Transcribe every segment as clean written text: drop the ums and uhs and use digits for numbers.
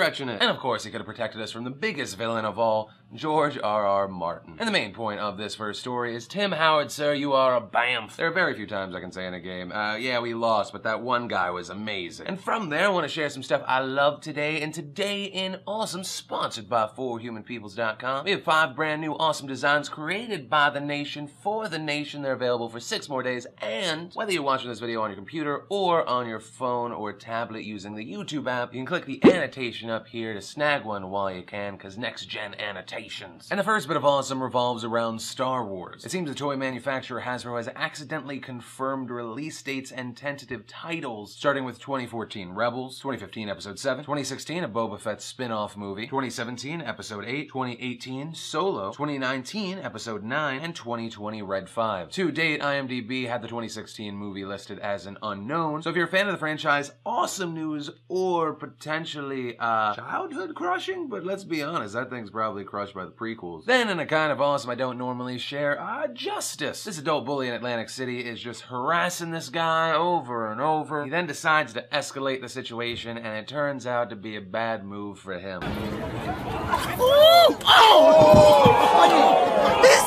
stretching it. And of course, he could have protected us from the biggest villain of all, George R.R. Martin. And the main point of this first story is, Tim Howard, sir, you are a bamf. There are very few times I can say in a game, yeah, we lost, but that one guy was amazing. And from there, I want to share some stuff I love today, and Today in Awesome, sponsored by 4humanpeoples.com. We have 5 brand new awesome designs created by the nation for the nation. They're available for 6 more days, and whether you're watching this video on your computer or on your phone or tablet using the YouTube app, you can click the annotation up here to snag one while you can, because next-gen annotations. And the first bit of awesome revolves around Star Wars. It seems the toy manufacturer Hasbro has accidentally confirmed release dates and tentative titles, starting with 2014 Rebels, 2015 Episode 7, 2016 a Boba Fett spin-off movie, 2017 Episode 8, 2018 Solo, 2019 Episode 9, and 2020 Red 5. To date, IMDb had the 2016 movie listed as an unknown, so if you're a fan of the franchise, awesome news, or potentially, childhood crushing, but let's be honest, that thing's probably crushed by the prequels. Then, in a kind of awesome I don't normally share, Justice. This adult bully in Atlantic City is just harassing this guy over and over. He then decides to escalate the situation, and it turns out to be a bad move for him. Ooh! Oh! This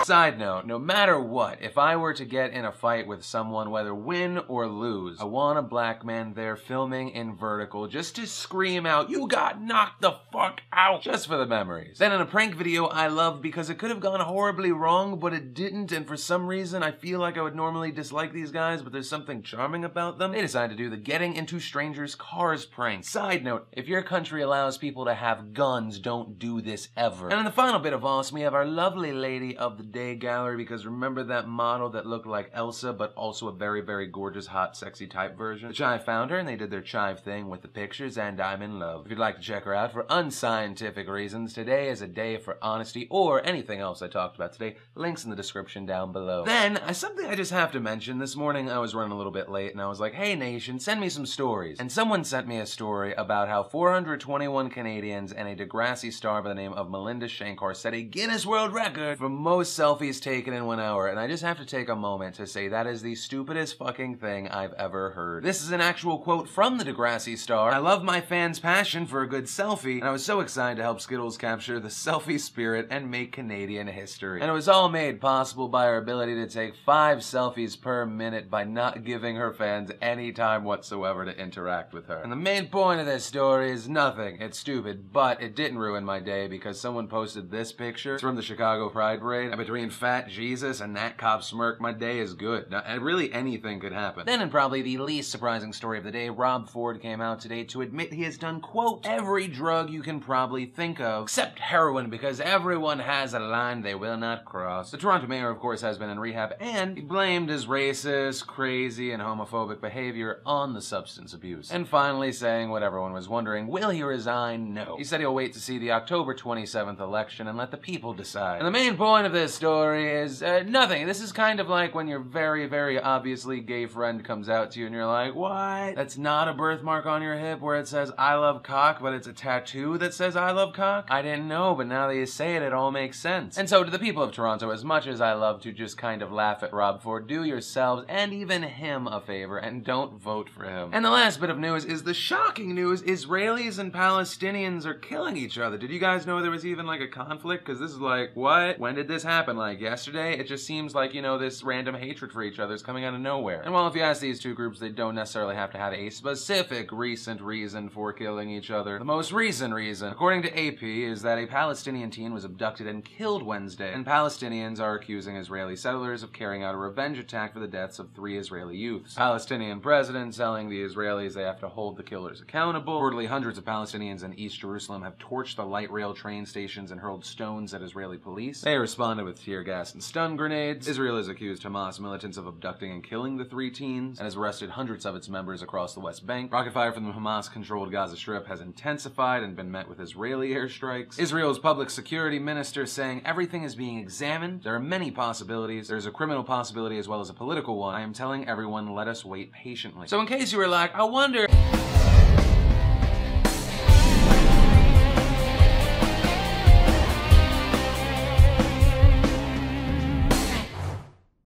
Side note, no matter what, if I were to get in a fight with someone, whether win or lose, I want a black man there filming in vertical just to scream out, "You got knocked the fuck out," just for the memories. Then in a prank video I loved because it could have gone horribly wrong, but it didn't, and for some reason I feel like I would normally dislike these guys, but there's something charming about them. They decided to do the getting into strangers' cars prank. Side note, if your country allows people to have guns, don't do this ever. And in the final bit of awesome, we have our lovely lady of the day gallery, because remember that model that looked like Elsa but also a very, very gorgeous, hot, sexy type version? The Chive found her and they did their Chive thing with the pictures, and I'm in love. If you'd like to check her out for unscientific reasons, today is a day for honesty, or anything else I talked about today, links in the description down below. Then, something I just have to mention, this morning I was running a little bit late and I was like, hey nation, send me some stories. And someone sent me a story about how 421 Canadians and a Degrassi star by the name of Melinda Shankar set a Guinness World Record for most selfies taken in 1 hour, and I just have to take a moment to say that is the stupidest fucking thing I've ever heard. This is an actual quote from the Degrassi star. "I love my fans' passion for a good selfie, and I was so excited to help Skittles capture the selfie spirit and make Canadian history. And it was all made possible by her ability to take 5 selfies per minute by not giving her fans any time whatsoever to interact with her." And the main point of this story is nothing. It's stupid, but it didn't ruin my day because someone posted this picture. It's from the Chicago Pride Parade, and between Fat Jesus and that cop smirk, my day is good. Now, and really anything could happen. Then, in probably the least surprising story of the day, Rob Ford came out today to admit he has done, quote, every drug you can probably think of, except heroin, because everyone has a line they will not cross. The Toronto mayor, of course, has been in rehab, and he blamed his racist, crazy, and homophobic behavior on the substance abuse. And finally saying what everyone was wondering, will he resign? No. He said he'll wait to see the October 27th election and let the people decide. And the main point of this story is nothing. This is kind of like when your very, very obviously gay friend comes out to you and you're like, what? That's not a birthmark on your hip where it says I love cock, but it's a tattoo that says I love cock? I didn't know, but now that you say it, it all makes sense. And so to the people of Toronto, as much as I love to just kind of laugh at Rob Ford, do yourselves and even him a favor and don't vote for him. And the last bit of news is the shocking news: Israelis and Palestinians are killing each other. Did you guys know there was even like a conflict? Because this is like, what? When did this happen? Like yesterday? It just seems like, you know, this random hatred for each other is coming out of nowhere. And while if you ask these two groups, they don't necessarily have to have a specific recent reason for killing each other. The most recent reason, according to AP, is that a Palestinian teen was abducted and killed Wednesday, and Palestinians are accusing Israeli settlers of carrying out a revenge attack for the deaths of 3 Israeli youths. Palestinian president telling the Israelis they have to hold the killers accountable. Reportedly, hundreds of Palestinians in East Jerusalem have torched the light rail train stations and hurled stones at Israeli police. They responded with tear gas and stun grenades. Israel has accused Hamas militants of abducting and killing the 3 teens and has arrested hundreds of its members across the West Bank. Rocket fire from the Hamas-controlled Gaza Strip has intensified and been met with Israeli airstrikes. Israel's public security minister saying everything is being examined. There are many possibilities. There's a criminal possibility as well as a political one. I am telling everyone, let us wait patiently. So in case you were like, I wonder